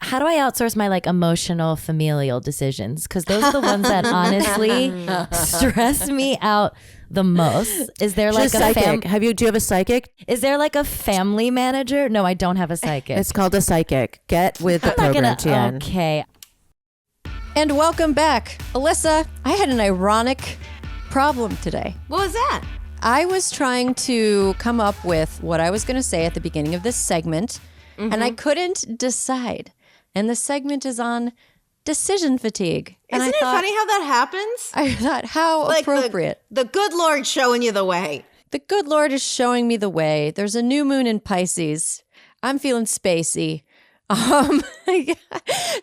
how do I outsource my like emotional familial decisions? Because those are the ones that honestly stress me out the most. Is there like a psychic? Do you have a psychic? Is there like a family manager? No, I don't have a psychic. It's called a psychic. Get with the program, Tien. Okay. And welcome back. Alyssa, I had an ironic problem today. What was that? I was trying to come up with what I was going to say at the beginning of this segment, and I couldn't decide. And the segment is on decision fatigue. And Isn't it funny how that happens? I thought, how Like appropriate. The good Lord showing you the way. The good Lord is showing me the way. There's a new moon in Pisces. I'm feeling spacey.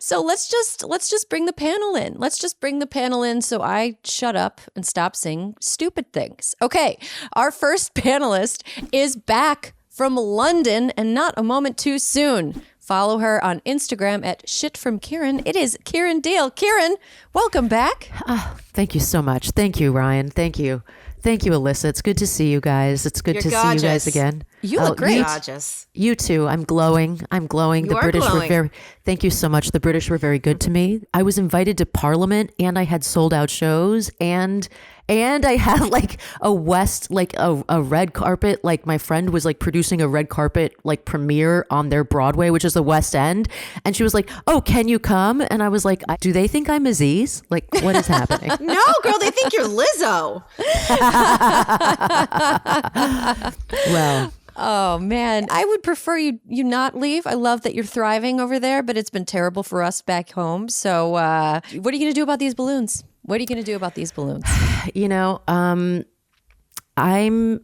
So let's just bring the panel in. Let's just bring the panel in so I shut up and stop saying stupid things. Okay, our first panelist is back from London and not a moment too soon. Follow her on Instagram at shitfromkiran. It is Kiran Deol. Kiran, welcome back. Oh, thank you so much. Thank you, Ryan. Thank you. Thank you, Alyssa. It's good to see you guys. It's good to see you guys again. You look great. Gorgeous. You too. I'm glowing. The British were very, thank you so much. The British were very good to me. I was invited to Parliament and I had sold out shows and I had like a red carpet. Like my friend was like producing a red carpet like premiere on their Broadway, which is the West End. And she was like, "Oh, can you come?" And I was like, "Do they think I'm Aziz? Like, what is happening?" No, girl, they think you're Lizzo. Well, Oh man, I would prefer you not leave. I love that you're thriving over there, but it's been terrible for us back home. So what are you going to do about these balloons? What are you going to do about these balloons? you know, I'm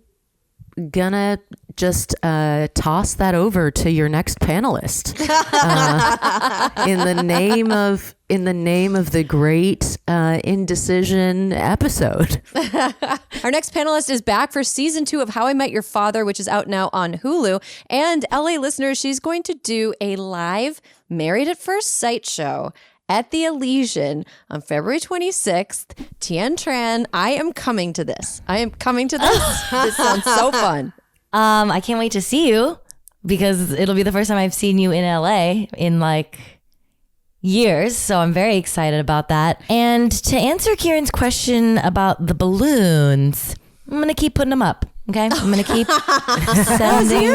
gonna just toss that over to your next panelist in the name of the great indecision episode. Our next panelist is back for season 2 of How I Met Your Father, which is out now on Hulu. And LA listeners, she's going to do a live Married at First Sight show at the Elysian on February 26th. Tran, I am coming to this. This sounds so fun. I can't wait to see you because it'll be the first time I've seen you in LA in like years. So I'm very excited about that. And to answer Kiran's question about the balloons, I'm going to keep putting them up. Okay. I'm going to keep sending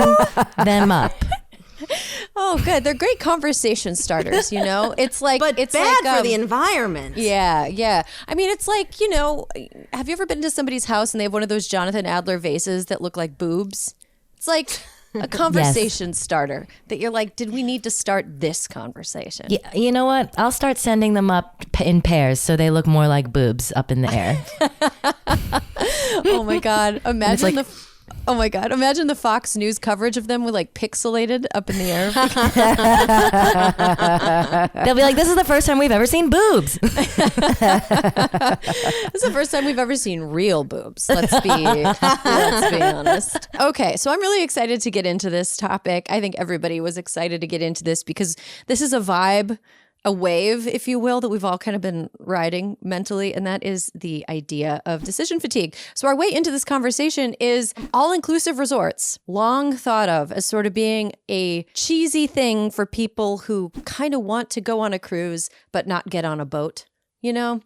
them up. Oh, good. They're great conversation starters, you know? It's like, But it's bad like, for the environment. Yeah. I mean, it's like, you know, have you ever been to somebody's house and they have one of those Jonathan Adler vases that look like boobs? It's like a conversation starter that you're like, did we need to start this conversation? Yeah, you know what? I'll start sending them up in pairs so they look more like boobs up in the air. Oh my God. Imagine imagine the Fox News coverage of them with like pixelated up in the air. They'll be like, this is the first time we've ever seen boobs. This is the first time we've ever seen real boobs. Let's be honest. Okay, so I'm really excited to get into this topic. I think everybody was excited to get into this because this is a vibe, a wave, if you will, that we've all kind of been riding mentally, and that is the idea of decision fatigue. So our way into this conversation is all-inclusive resorts, long thought of as sort of being a cheesy thing for people who kind of want to go on a cruise but not get on a boat. You know,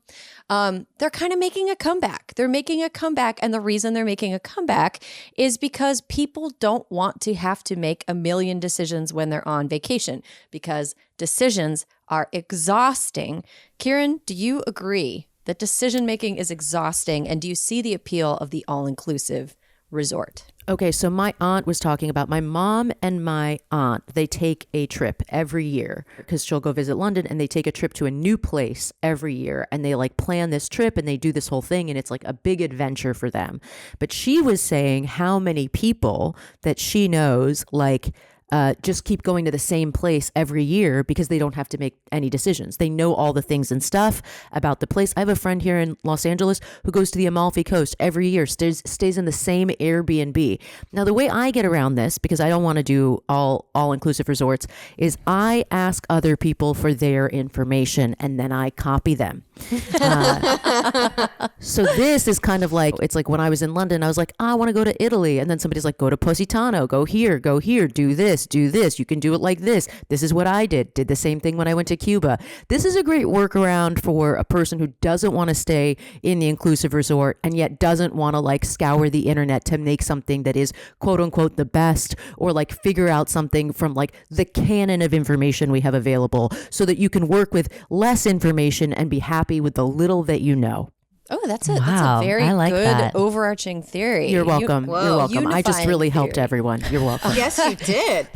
they're kind of making a comeback. They're making a comeback. And the reason they're making a comeback is because people don't want to have to make a million decisions when they're on vacation because decisions are exhausting. Kiran, do you agree that decision making is exhausting? And do you see the appeal of the all-inclusive resort? Okay, so my aunt was talking about my mom and my aunt. They take a trip every year because she'll go visit London and they take a trip to a new place every year and they like plan this trip and they do this whole thing and it's like a big adventure for them. But she was saying how many people that she knows like just keep going to the same place every year because they don't have to make any decisions. They know all the things and stuff about the place. I have a friend here in Los Angeles who goes to the Amalfi Coast every year, stays in the same Airbnb. Now, the way I get around this, because I don't want to do all-inclusive resorts, is I ask other people for their information and then I copy them. So this is kind of like, it's like when I was in London, I was like, I want to go to Italy. And then somebody's like, go to Positano, go here, do this. this, do this. You can do it like this. This is what I did the same thing when I went to Cuba. This is a great workaround for a person who doesn't want to stay in the inclusive resort and yet doesn't want to like scour the internet to make something that is quote unquote the best, or like figure out something from like the canon of information we have available, so that you can work with less information and be happy with the little that you know. Oh, that's a Wow, very I like good that. overarching theory. You're welcome. You're welcome. I just Unifying really helped theory. everyone. You're welcome. Yes, you did.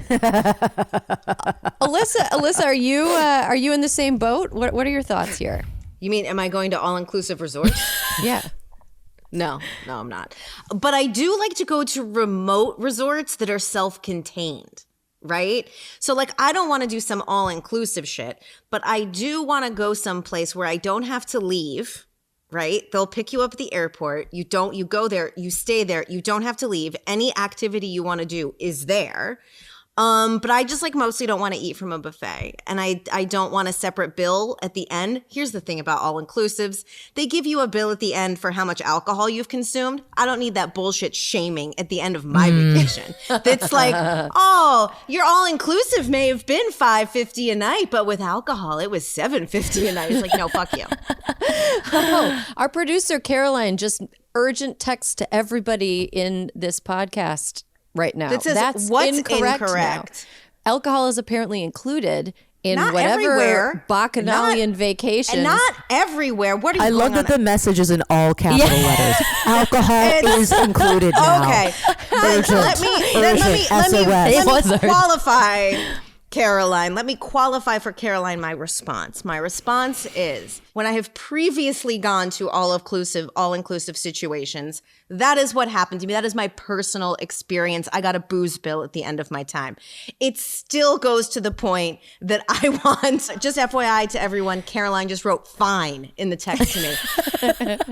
Alyssa, are you in the same boat? What are your thoughts here? You mean, am I going to all-inclusive resorts? Yeah. No, I'm not. But I do like to go to remote resorts that are self-contained, right? So like, I don't want to do some all-inclusive shit, but I do want to go someplace where I don't have to leave, right? They'll pick you up at the airport. You go there, you stay there. You don't have to leave. Any activity you want to do is there. But I just like mostly don't want to eat from a buffet, and I don't want a separate bill at the end. Here's the thing about all inclusives. They give you a bill at the end for how much alcohol you've consumed. I don't need that bullshit shaming at the end of my vacation. That's like, oh, your all inclusive may have been $5.50 a night, but with alcohol it was $7.50 a night. It's like, no, fuck you. Our producer Caroline just urgent text to everybody in this podcast right now. That says, That's what's incorrect. incorrect? Now. Alcohol is apparently included in Not whatever everywhere. bacchanalian Not- vacation. And not everywhere. What are you I love going that on? the message is in all capital letters. Alcohol is included now. Okay. Urgent. let me SOS. qualify, Caroline. Let me qualify for Caroline my response. My response is, when I have previously gone to all-inclusive situations, that is what happened to me. That is my personal experience. I got a booze bill at the end of my time. It still goes to the point that I want, just FYI to everyone, Caroline just wrote fine in the text to me.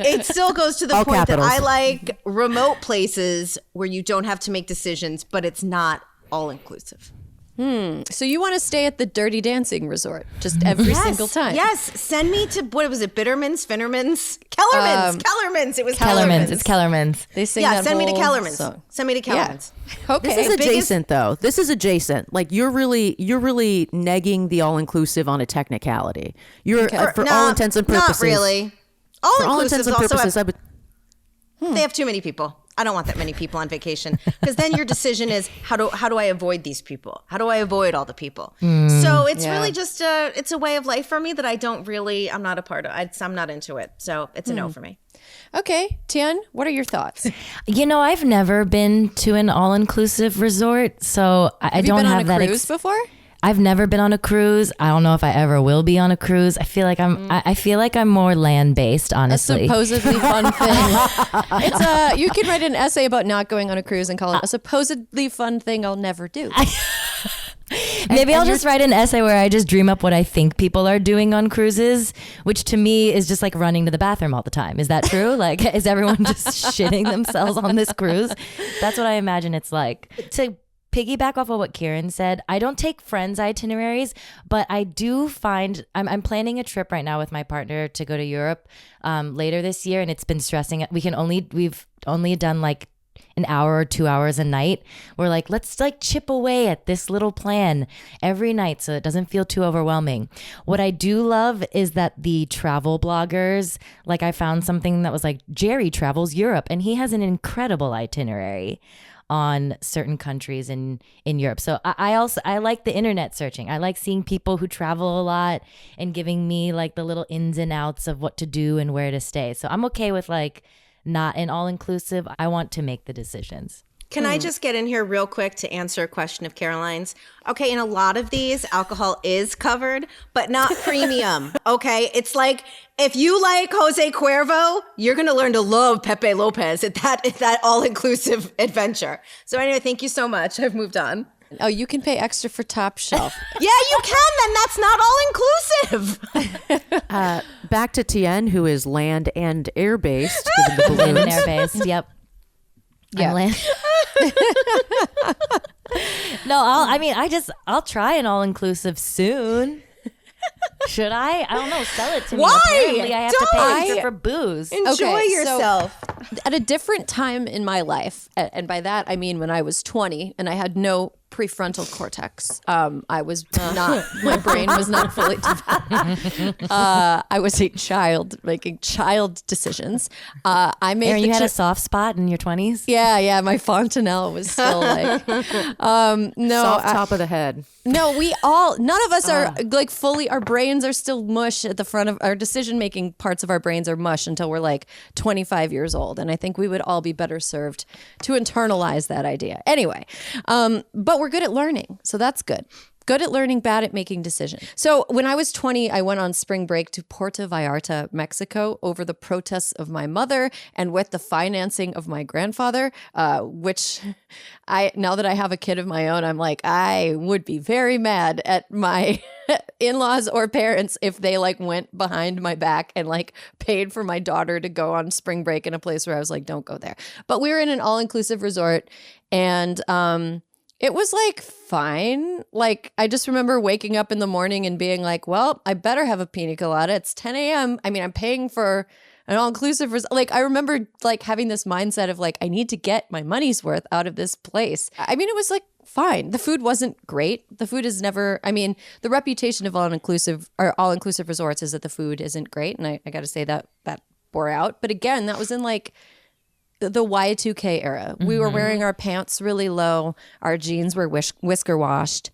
It still goes to the All point capitals. that I like remote places where you don't have to make decisions, but it's not all-inclusive. So you want to stay at the Dirty Dancing resort just every single time? Yes, send me to, what was it, Bitterman's, Finnerman's? Kellerman's. It was Kellerman's. It's Kellerman's. They sing Yeah, that send me to whole Kellerman's. song. Send me to Kellerman's. Okay. This is adjacent, though. This is adjacent. Like you're really negging the all inclusive on a technicality. You're for all intents and purposes. Not really. For all All intents inclusive and also purposes, have, I would. they have too many people. I don't want that many people on vacation, because then your decision is, how do I avoid these people? How do I avoid all the people? So it's really just it's a way of life for me that I'm not a part of. I'm not into it. So it's a no for me. Okay, Tien, what are your thoughts? You know, I've never been to an all-inclusive resort, so I Have don't you been have on that. a cruise before? I've never been on a cruise. I don't know if I ever will be on a cruise. I feel like I feel like I'm more land-based, A honestly. supposedly fun thing. It's you can write an essay about not going on a cruise and call it a supposedly fun thing I'll never do. Maybe I'll just write an essay where I just dream up what I think people are doing on cruises, which to me is just like running to the bathroom all the time. Is that true? Like, is everyone just shitting themselves on this cruise? That's what I imagine it's like. To piggyback off of what Kiran said, I don't take friends' itineraries, but I do find I'm planning a trip right now with my partner to go to Europe later this year, and it's been stressing. We've only done like an hour or 2 hours a night. We're like, let's like chip away at this little plan every night so it doesn't feel too overwhelming. What I do love is that the travel bloggers, like I found something that was like Jerry Travels Europe, and he has an incredible itinerary on certain countries in Europe. So I like the internet searching. I like seeing people who travel a lot and giving me like the little ins and outs of what to do and where to stay. So I'm okay with like not an all-inclusive. I want to make the decisions. Can I just get in here real quick to answer a question of Caroline's? Okay, in a lot of these, alcohol is covered, but not premium. Okay, it's like, if you like Jose Cuervo, you're going to learn to love Pepe Lopez at that all-inclusive adventure. So anyway, thank you so much. I've moved on. Oh, you can pay extra for top shelf. Yeah, you can, then that's not all-inclusive. Back to Tien, who is land and air based, given the Land and balloons. air based. Yep. Yeah. No, I'll try an all-inclusive soon. Should I? I don't know. Sell it to Why? me. Apparently, I have to pay Don't. extra for booze. Enjoy Okay, so- yourself. At a different time in my life, and by that I mean when I was 20 and I had no prefrontal cortex. I was not, my brain was not fully developed. I was a child making child decisions. I made Erin, you had a soft spot in your 20s? Yeah, my fontanelle was still like, Soft top of the head. no, none of us are like fully, our brains are still mush at the front of our decision-making parts of our brains are mush until we're like 25 years old. And I think we would all be better served to internalize that idea. Anyway, but we're good at learning. So that's good. Good at learning, bad at making decisions. So when I was 20, I went on spring break to Puerto Vallarta, Mexico, over the protests of my mother and with the financing of my grandfather, which now that I have a kid of my own, I'm like, I would be very mad at my in-laws or parents if they like went behind my back and like paid for my daughter to go on spring break in a place where I was like, don't go there. But we were in an all-inclusive resort, and it was like fine. Like I just remember waking up in the morning and being like, well, I better have a pina colada. It's 10 a.m. I mean, I'm paying for an all-inclusive like I remember like having this mindset of like, I need to get my money's worth out of this place. I mean, it was like fine. The food wasn't great. The food is never, I mean, the reputation of all-inclusive resorts is that the food isn't great. And I got to say that bore out. But again, that was in like the Y2K era. We were wearing our pants really low. Our jeans were whisker washed.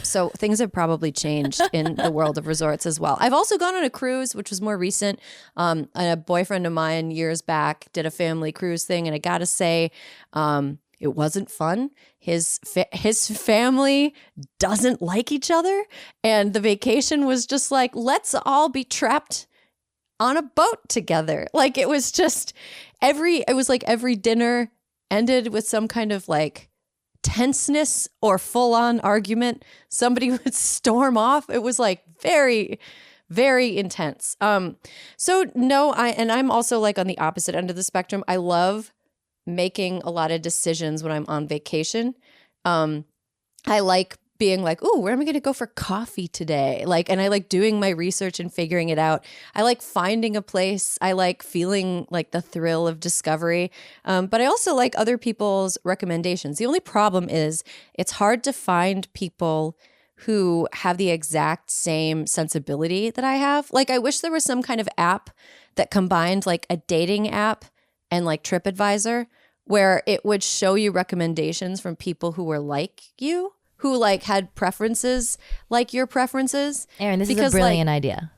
So things have probably changed in the world of resorts as well. I've also gone on a cruise, which was more recent. A boyfriend of mine years back did a family cruise thing. And I got to say, it wasn't fun. His family doesn't like each other. And the vacation was just like, let's all be trapped on a boat together. Like it was just every dinner ended with some kind of like tenseness or full on argument. Somebody would storm off. It was like very, very intense. So no, I'm also like on the opposite end of the spectrum. I love making a lot of decisions when I'm on vacation. I like being like, ooh, where am I going to go for coffee today? Like, and I like doing my research and figuring it out. I like finding a place. I like feeling like the thrill of discovery. But I also like other people's recommendations. The only problem is it's hard to find people who have the exact same sensibility that I have. Like, I wish there was some kind of app that combined like a dating app and like TripAdvisor, where it would show you recommendations from people who were like you, who like had preferences like your preferences. Erin, this is a brilliant idea.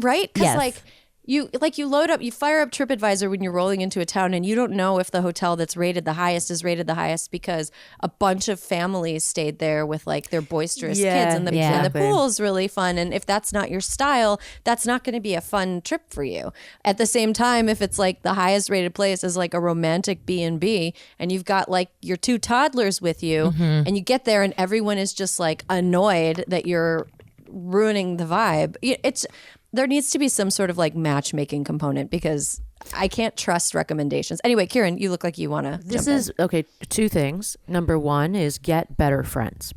Right? Because Yes. you fire up TripAdvisor when you're rolling into a town, and you don't know if the hotel that's rated the highest is rated the highest because a bunch of families stayed there with like their boisterous kids, and the pool is really fun. And if that's not your style, that's not going to be a fun trip for you. At the same time, if it's like the highest rated place is like a romantic B&B, and you've got like your two toddlers with you, and you get there and everyone is just like annoyed that you're ruining the vibe. There needs to be some sort of like matchmaking component, because I can't trust recommendations. Anyway, Kiran, you look like you want to Okay, two things. Number one is get better friends.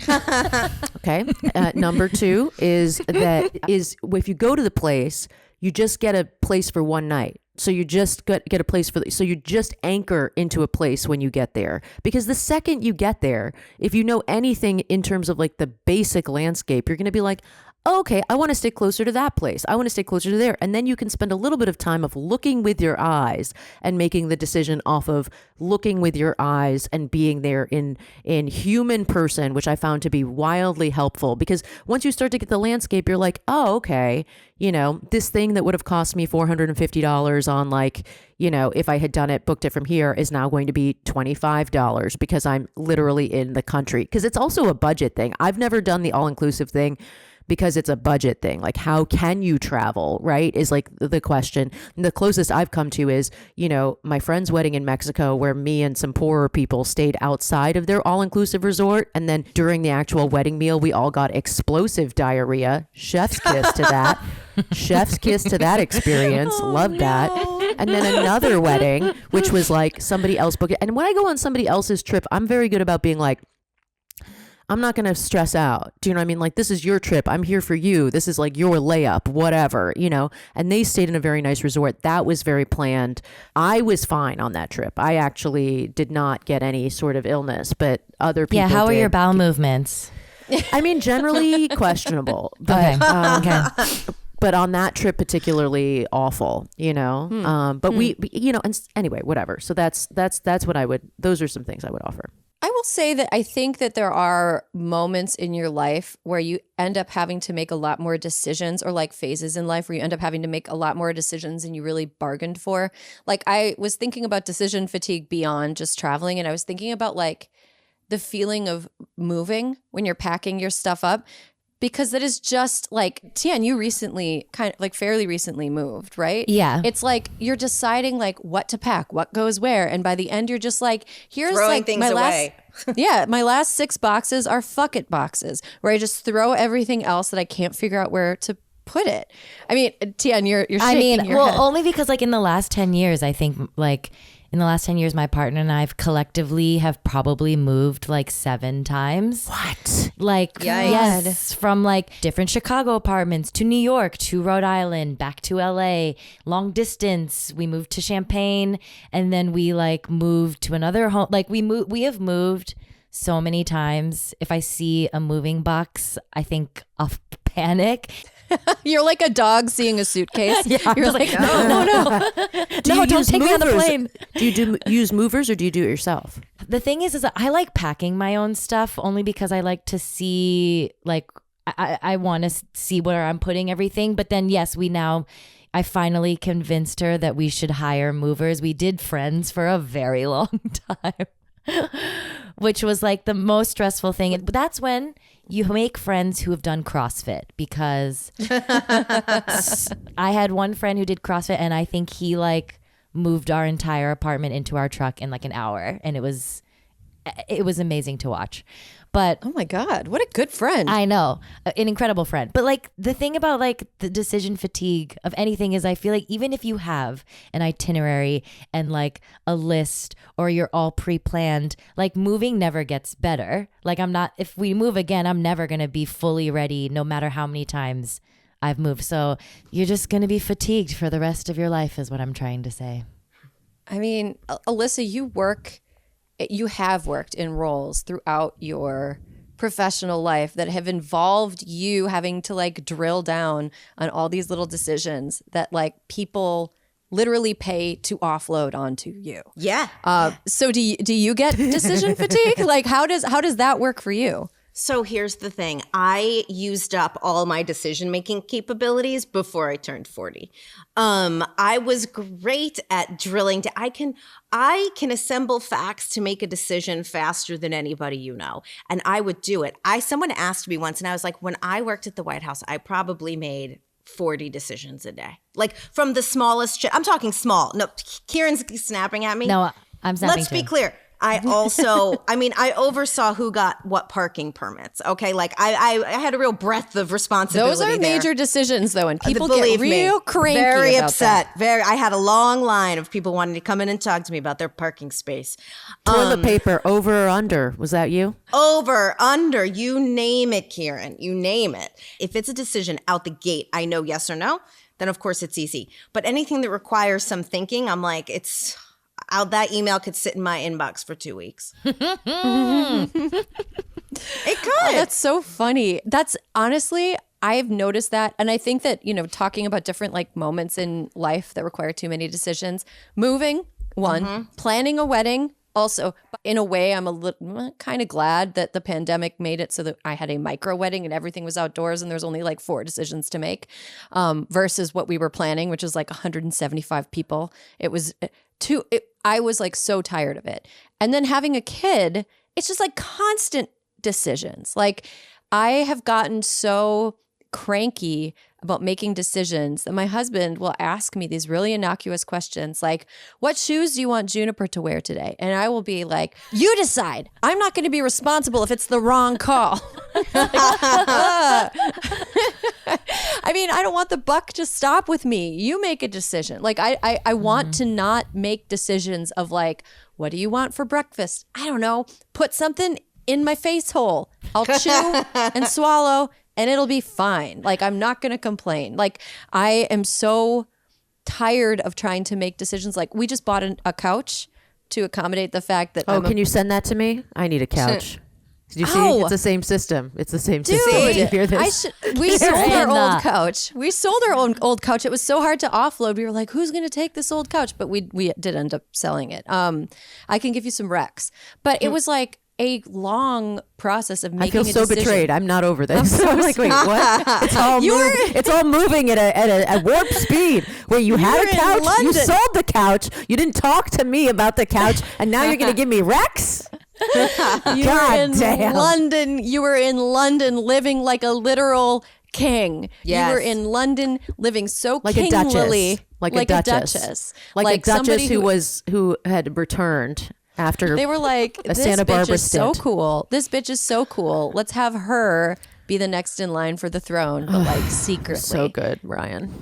Okay. Number two is if you go to the place, you just get a place for one night. So you just get a place so you just anchor into a place when you get there. Because the second you get there, if you know anything in terms of like the basic landscape, you're going to be like, okay, I want to stay closer to that place. I want to stay closer to there. And then you can spend a little bit of time of looking with your eyes and making the decision off of looking with your eyes and being there in human person, which I found to be wildly helpful. Because once you start to get the landscape, you're like, oh, okay, this thing that would have cost me $450 on like, if I had done it, booked it from here, is now going to be $25 because I'm literally in the country. Because it's also a budget thing. I've never done the all-inclusive thing because it's a budget thing. Like, how can you travel, right, is like the question. And the closest I've come to is, my friend's wedding in Mexico, where me and some poorer people stayed outside of their all-inclusive resort. And then during the actual wedding meal, we all got explosive diarrhea. Chef's kiss to that. Chef's kiss to that experience. Love that. And then another wedding, which was like somebody else booked it. And when I go on somebody else's trip, I'm very good about being like, I'm not going to stress out. Do you know what I mean? Like, this is your trip. I'm here for you. This is like your layup, whatever, you know? And they stayed in a very nice resort. That was very planned. I was fine on that trip. I actually did not get any sort of illness, but other people How are did. your bowel movements? I mean, generally questionable. But, Okay. but on that trip particularly awful, you know? But we, you know, and anyway, whatever. So that's what those are some things I would offer. I will say that I think that there are moments in your life where you end up having to make a lot more decisions, or like phases in life where you end up having to make a lot more decisions than you really bargained for. Like, I was thinking about decision fatigue beyond just traveling, and I was thinking about like the feeling of moving when you're packing your stuff up. Because that is just like, Tien, you recently, fairly recently moved, right? Yeah. It's like you're deciding like what to pack, what goes where. And by the end, you're just like, here's Throwing like things my away. my last 6 boxes are fuck it boxes, where I just throw everything else that I can't figure out where to put it. I mean, Tien, you're shaking your head. Only because like in the last 10 years, I think like in the last 10 years, my partner and I collectively have probably moved like 7 times. What? Like, Yikes. yes, from like different Chicago apartments to New York to Rhode Island, back to LA, long distance. We moved to Champaign, and then we like moved to another home. Like we have moved so many times. If I see a moving box, I think I'll panic. You're like a dog seeing a suitcase. You're like, No, don't take me on the plane. Do you use movers, or do you do it yourself? The thing is that I like packing my own stuff only because I like to see, like, I want to see where I'm putting everything. But then, yes, I finally convinced her that we should hire movers. We did Friends for a very long time, which was like the most stressful thing. But that's when you make friends who have done CrossFit, because I had one friend who did CrossFit, and I think he like moved our entire apartment into our truck in like an hour, and it was amazing to watch. But oh my God, what a good friend. I know, an incredible friend. But like the thing about like the decision fatigue of anything is I feel like even if you have an itinerary and like a list, or you're all pre-planned, like moving never gets better. Like if we move again, I'm never going to be fully ready no matter how many times I've moved. So you're just going to be fatigued for the rest of your life is what I'm trying to say. I mean, Alyssa, you have worked in roles throughout your professional life that have involved you having to like drill down on all these little decisions that like people literally pay to offload onto you. Yeah. So do you get decision fatigue? Like how does that work for you? So here's the thing. I used up all my decision-making capabilities before I turned 40. I was great at drilling down. I can assemble facts to make a decision faster than anybody you know. And I would do it. Someone asked me once, and I was like, when I worked at the White House, I probably made 40 decisions a day. Like from the smallest I'm talking small. No, Kiran's snapping at me. No, I'm snapping Let's too. be clear. I also, I oversaw who got what parking permits. Okay. Like I had a real breadth of responsibility. Those are there. major decisions though. And people Believe get real me, cranky very about upset. that. I had a long line of people wanting to come in and talk to me about their parking space. Toilet paper, over or under? Was that you? Over, under, you name it, Kiran, you name it. If it's a decision out the gate, I know yes or no, then of course it's easy. But anything that requires some thinking, I'm like, that email could sit in my inbox for 2 weeks. It could. Oh, that's so funny. That's honestly, I've noticed that. And I think that, talking about different like moments in life that require too many decisions, moving, one, planning a wedding. Also, in a way, I'm a little kind of glad that the pandemic made it so that I had a micro wedding and everything was outdoors and there's only like 4 decisions to make versus what we were planning, which is like 175 people. It was I was like so tired of it. And then having a kid, it's just like constant decisions. Like I have gotten so cranky about making decisions that my husband will ask me these really innocuous questions like, what shoes do you want Juniper to wear today? And I will be like, you decide. I'm not going to be responsible if it's the wrong call. I mean, I don't want the buck to stop with me. You make a decision. Like I want to not make decisions of like, what do you want for breakfast? I don't know. Put something in my face hole. I'll chew and swallow and it'll be fine. Like, I'm not going to complain. Like, I am so tired of trying to make decisions. Like, we just bought a couch to accommodate the fact that can you send that to me? I need a couch. Did you see? It's the same system. It's the same system. Did you hear this? We sold our old couch. We sold our old couch. It was so hard to offload. We were like, who's going to take this old couch? But we did end up selling it. I can give you some recs. But it was like a long process of making a decision. I feel so betrayed. I'm not over this. I'm like, wait, what? It's all moving at a warp speed. Where you had a couch, you sold the couch, you didn't talk to me about the couch, and now you're going to give me recs? You were in London living like a literal king. Yes. You were in London living so like kingly. A duchess. Like a duchess. Like a duchess who had returned after they were like, a Santa Barbara bitch is stint. so cool. This bitch is so cool. Let's have her be the next in line for the throne, but like secretly. So good, Ryan.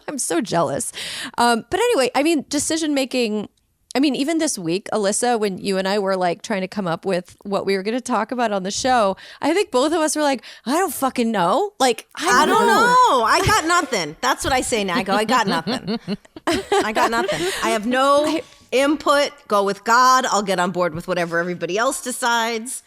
I'm so jealous. But anyway, I mean, decision making. I mean, even this week, Alyssa, when you and I were like trying to come up with what we were going to talk about on the show, I think both of us were like, I don't fucking know. Like, I don't know. I got nothing. That's what I say now. I go, I got nothing. I got nothing. I have no input. Go with God. I'll get on board with whatever everybody else decides,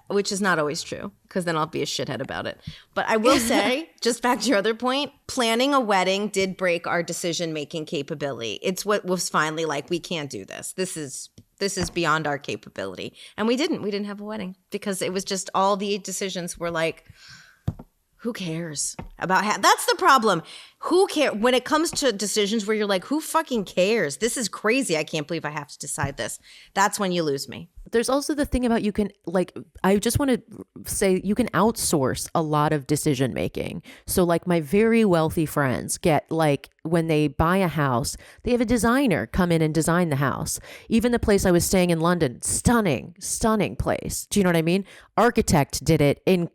which is not always true because then I'll be a shithead about it. But I will say, just back to your other point, planning a wedding did break our decision-making capability. It's what was finally like, we can't do this. This is beyond our capability. And we didn't have a wedding because it was just all the decisions were like, who cares about that's the problem. Who cares when it comes to decisions where you're like, who fucking cares? This is crazy. I can't believe I have to decide this. That's when you lose me. There's also the thing about I just want to say you can outsource a lot of decision making. So like my very wealthy friends get like when they buy a house, they have a designer come in and design the house. Even the place I was staying in London, stunning place. Do you know what I mean? Architect did it in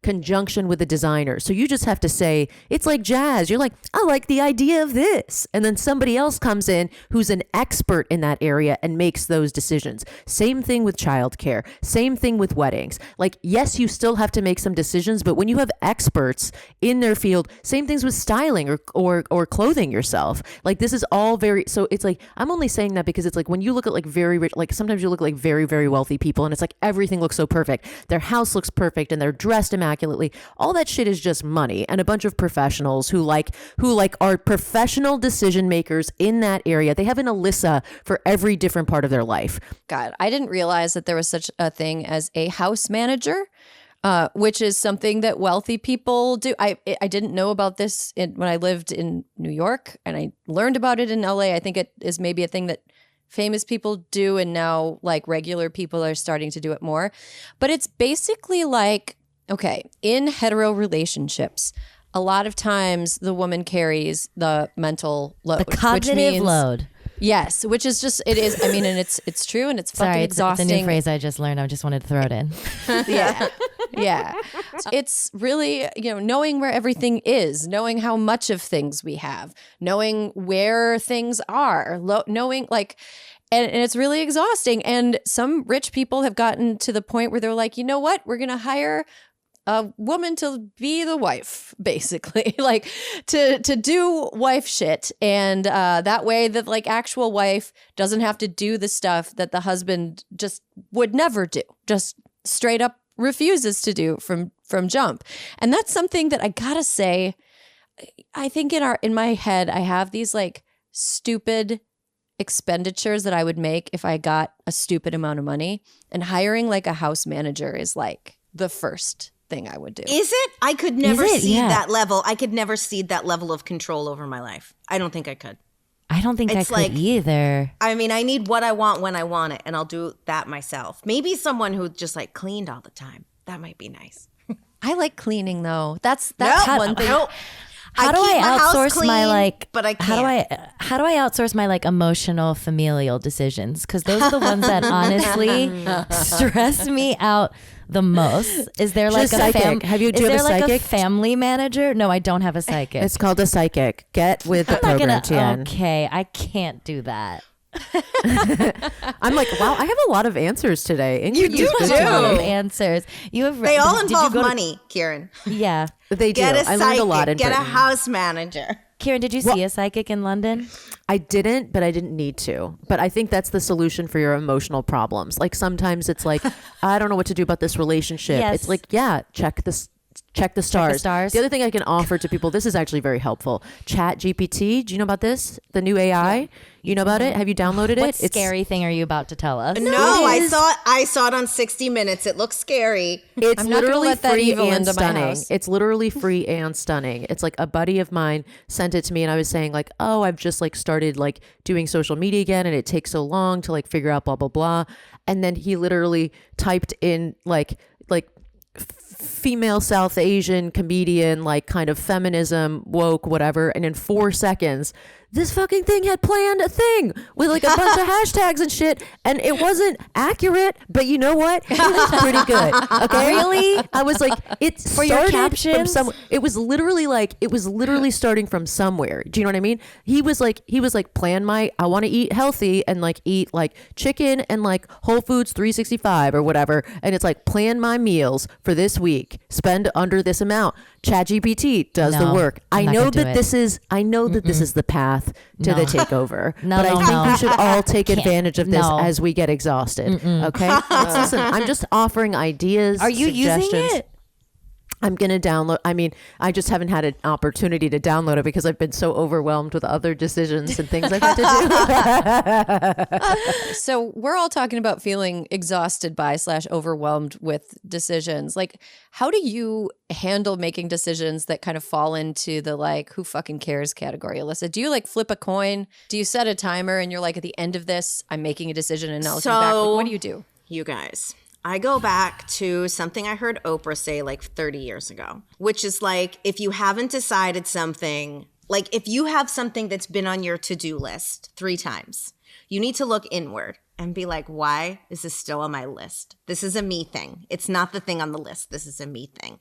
conjunction with the designer. So you just have to say, it's like jazz. You're like, I like the idea of this. And then somebody else comes in who's an expert in that area and makes those decisions. Same thing with childcare. Same thing with weddings. Like, yes, you still have to make some decisions, but when you have experts in their field, same things with styling or clothing yourself. Like, this is all very, so it's like, I'm only saying that because it's like when you look at like very rich, like sometimes you look like very, very wealthy people and it's like everything looks so perfect. Their house looks perfect and they're dressed immaculately. All that shit is just money and a bunch of professionals who are professional decision makers in that area. They have an Alyssa for every different part of their life. God, I didn't realize that there was such a thing as a house manager, which is something that wealthy people do. I didn't know about this when I lived in New York, and I learned about it in LA. I think it is maybe a thing that famous people do, and now like regular people are starting to do it more. But it's basically like, okay, in hetero relationships, a lot of times the woman carries the mental load. The cognitive load. Yes, which is just, it is, I mean, and it's true and it's fucking exhausting. It's a new phrase I just learned. I just wanted to throw it in. Yeah. It's really, knowing where everything is, knowing how much of things we have, knowing where things are, knowing like, and it's really exhausting. And some rich people have gotten to the point where they're like, you know what, we're going to hire a woman to be the wife, basically, like to do wife shit. And that way that like actual wife doesn't have to do the stuff that the husband just would never do, just straight up refuses to do from jump. And that's something that I gotta say, I think in my head, I have these like stupid expenditures that I would make if I got a stupid amount of money, and hiring like a house manager is like the first thing I would do. Is it? I could never see that level. I could never see that level of control over my life. I don't think I could. I don't think I could either. I mean, I need what I want when I want it, and I'll do that myself. Maybe someone who just like cleaned all the time. That might be nice. I like cleaning though. That's one thing. How do I outsource my like? But I can't. How do I outsource my like emotional familial decisions? Because those are the ones that honestly stress me out the most. Is there like a psychic? Do you have a psychic? A family manager? No, I don't have a psychic. It's called a psychic. Get with the program, Tien. Okay, I can't do that. I'm like, wow, I have a lot of answers today. You do. A lot of answers. You have. They all did you involve go to- money, Kieran. Yeah. They do. Get a I learned a lot in psychic, get a Britain. house manager. Kieran, did you see a psychic in London? I didn't, but I didn't need to. But I think that's the solution for your emotional problems. Like sometimes it's like, I don't know what to do about this relationship. Yes. It's like, yeah, check the stars. stars. The other thing I can offer to people, this is actually very helpful. Chat GPT. Do you know about this? The new AI? You know about it? Have you downloaded What it? scary thing are you about to tell us? No, I saw it on 60 Minutes. It looks scary. It's I'm not gonna literally let that free evil and into my stunning. house. It's literally free and stunning. It's like a buddy of mine sent it to me and I was saying like, oh, I've just like started like doing social media again and it takes so long to like figure out blah, blah, blah. And then he literally typed in like female South Asian comedian, like kind of feminism, woke, whatever. And in 4 seconds, this fucking thing had planned a thing with like a bunch of hashtags and shit. And it wasn't accurate, but you know what? It was pretty good. Okay. Really? I was like, it For your started from captions? somewhere. It was literally starting from somewhere. Do you know what I mean? He was like, I want to eat healthy and like eat like chicken and like Whole Foods 365 or whatever. And it's like, plan my meals for this week, spend under this amount. ChatGPT does the No, work. I'm I not know gonna do that it. this is the path to the takeover. No, but I no, think no. we should all take advantage of this No. as we get exhausted. Okay? Listen, I'm just offering ideas. Are you using suggestions. it? I'm going to download. I mean, I just haven't had an opportunity to download it because I've been so overwhelmed with other decisions and things I've had to do. So we're all talking about feeling exhausted by / overwhelmed with decisions. Like, how do you handle making decisions that kind of fall into the like, who fucking cares category, Alyssa? Do you like flip a coin? Do you set a timer and you're like, at the end of this, I'm making a decision and I'll come back? Like, what do you do? You guys, I go back to something I heard Oprah say like 30 years ago, which is like, if you haven't decided something, like if you have something that's been on your to-do list 3 times, you need to look inward and be like, why is this still on my list? This is a me thing. It's not the thing on the list. This is a me thing.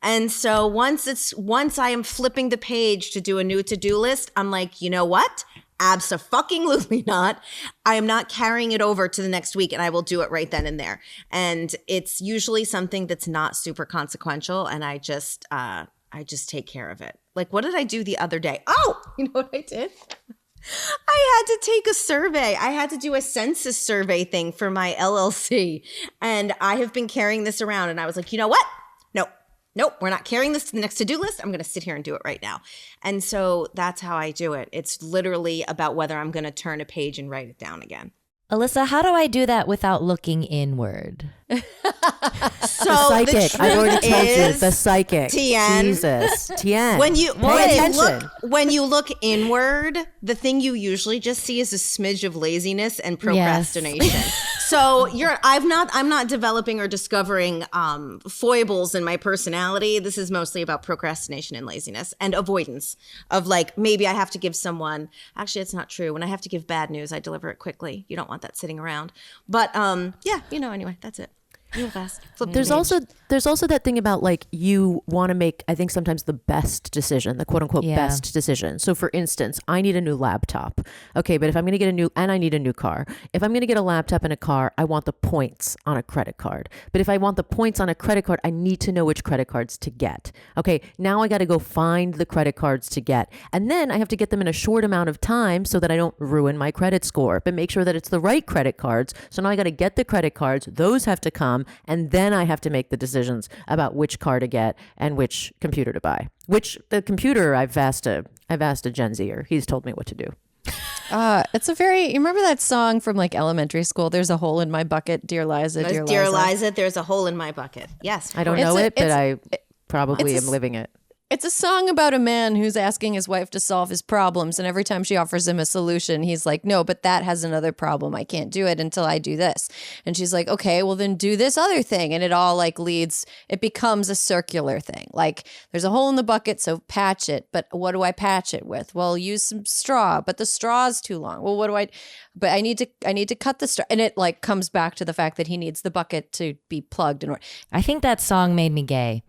And so once I am flipping the page to do a new to-do list, I'm like, you know what? Abso-fucking-lutely not. I am not carrying it over to the next week and I will do it right then and there. And it's usually something that's not super consequential and I just take care of it. Like, what did I do the other day? Oh, you know what I did? I had to take a survey. I had to do a census survey thing for my LLC. And I have been carrying this around and I was like, you know what? Nope, we're not carrying this to the next to-do list. I'm going to sit here and do it right now. And so that's how I do it. It's literally about whether I'm going to turn a page and write it down again. Alyssa, how do I do that without looking inward? So The psychic. I've already told you. The psychic. Tien. Jesus. Tien. When you Pay attention. when you look inward, the thing you usually just see is a smidge of laziness and procrastination. So I'm not developing or discovering foibles in my personality. This is mostly about procrastination and laziness and avoidance of like, maybe I have to give someone, actually it's not true. When I have to give bad news, I deliver it quickly. You don't want that sitting around. But yeah, anyway, that's it. Real fast. Flip the page. There's also that thing about like you want to make, I think sometimes the best decision, the quote unquote best decision. So for instance, I need a new laptop. Okay, but if I'm going to get I need a new car. If I'm going to get a laptop and a car, I want the points on a credit card. But if I want the points on a credit card, I need to know which credit cards to get. Okay, now I got to go find the credit cards to get. And then I have to get them in a short amount of time so that I don't ruin my credit score, but make sure that it's the right credit cards. So now I got to get the credit cards. Those have to come. And then I have to make the decisions about which car to get and which computer to buy. Which the computer I've asked a Gen Zer. He's told me what to do. It's a very, you remember that song from like elementary school? There's a hole in my bucket, dear Liza, dear Liza. Dear Liza, there's a hole in my bucket. Yes. I don't know it, but I probably am living it. It's a song about a man who's asking his wife to solve his problems. And every time she offers him a solution, he's like, no, but that has another problem. I can't do it until I do this. And she's like, okay, well then do this other thing. And it all like it becomes a circular thing. Like there's a hole in the bucket, so patch it. But what do I patch it with? Well, use some straw, but the straw is too long. Well, but I need to cut the straw. And it like comes back to the fact that he needs the bucket to be plugged. I think that song made me gay.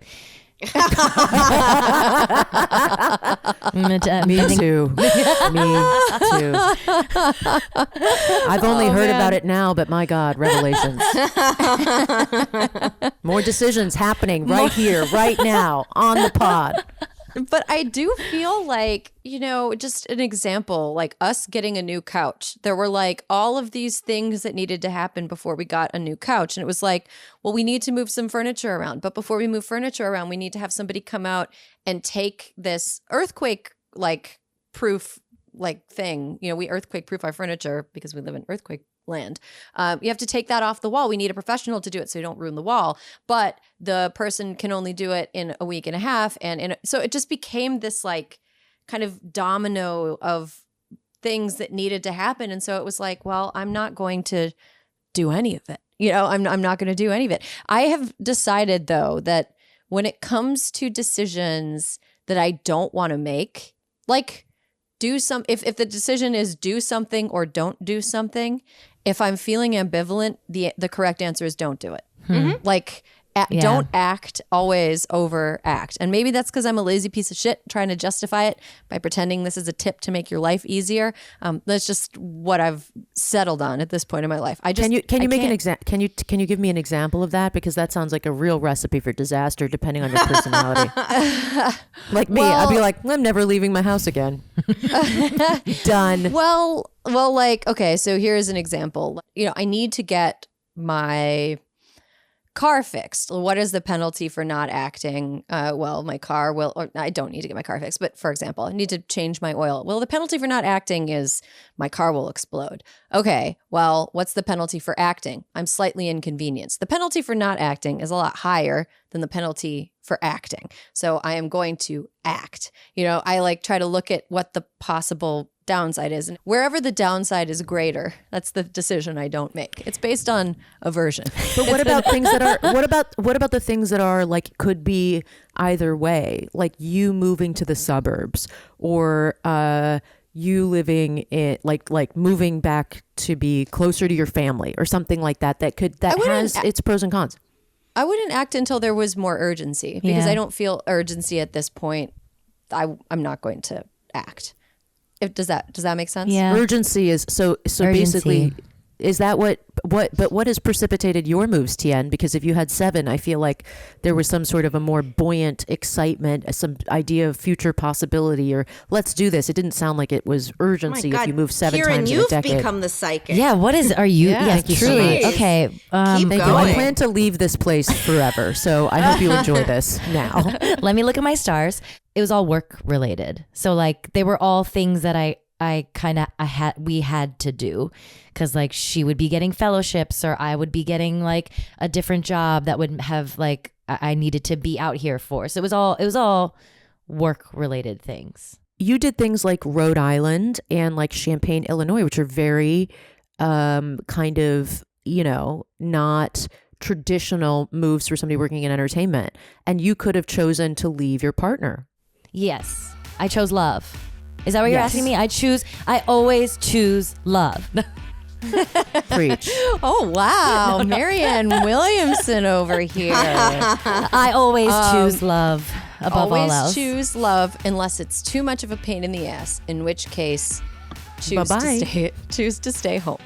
Me too. Me too. I've only heard about it now, but my God, revelations. More decisions happening right here, right now, on the pod. But I do feel like, just an example, like us getting a new couch. There were like all of these things that needed to happen before we got a new couch. And it was like, well, we need to move some furniture around. But before we move furniture around, we need to have somebody come out and take this earthquake like proof like thing. We earthquake proof our furniture because we live in earthquake land. You have to take that off the wall. We need a professional to do it so you don't ruin the wall. But the person can only do it in a week and a half. So it just became this like kind of domino of things that needed to happen. And so it was like, well, I'm not going to do any of it. I'm not going to do any of it. I have decided though that when it comes to decisions that I don't want to make, like if the decision is do something or don't do something, if I'm feeling ambivalent, the correct answer is don't do it. Like don't act, always overact. And maybe that's because I'm a lazy piece of shit trying to justify it by pretending this is a tip to make your life easier. That's just what I've settled on at this point in my life. Can you give me an example of that? Because that sounds like a real recipe for disaster depending on your personality. Like me, I'd be like, I'm never leaving my house again. Done. Well, like, okay, so here's an example. I need to get my car fixed. What is the penalty for not acting? My car will, or I don't need to get my car fixed, but for example, I need to change my oil. Well, the penalty for not acting is my car will explode. Okay, well, what's the penalty for acting? I'm slightly inconvenienced. The penalty for not acting is a lot higher than the penalty for acting. So I am going to act. I like try to look at what the possible downside is, and wherever the downside is greater, that's the decision I don't make. It's based on aversion. But what about things that are what about the things that are like could be either way, like you moving to the suburbs or you living in like moving back to be closer to your family or something like that has its pros and cons. I wouldn't act until there was more urgency because I don't feel urgency at this point. I'm not going to act. Does that make sense? Yeah. Urgency is so basically, is that what has precipitated your moves, Tien? Because if you had 7, I feel like there was some sort of a more buoyant excitement, some idea of future possibility, or let's do this. It didn't sound like it was urgency. Oh my God. If you moved 7 Kiran, times in a decade. you've become the psychic. Yeah, are you? Yeah, yes, thank you so truly. much. Okay. Keep Thank you. going. I plan to leave this place forever, so I hope you enjoy this now. Let me look at my stars. It was all work related. So like they were all things that we had to do because like she would be getting fellowships or I would be getting like a different job that would have like I needed to be out here for. So it was all work related things. You did things like Rhode Island and like Champaign, Illinois, which are very kind of, not traditional moves for somebody working in entertainment. And you could have chosen to leave your partner. Yes. I chose love. Is that what you're asking me? I always choose love. Preach. Oh, wow. Marianne Williamson over here. I always choose love above all else. Always choose love unless it's too much of a pain in the ass, in which case choose to stay home.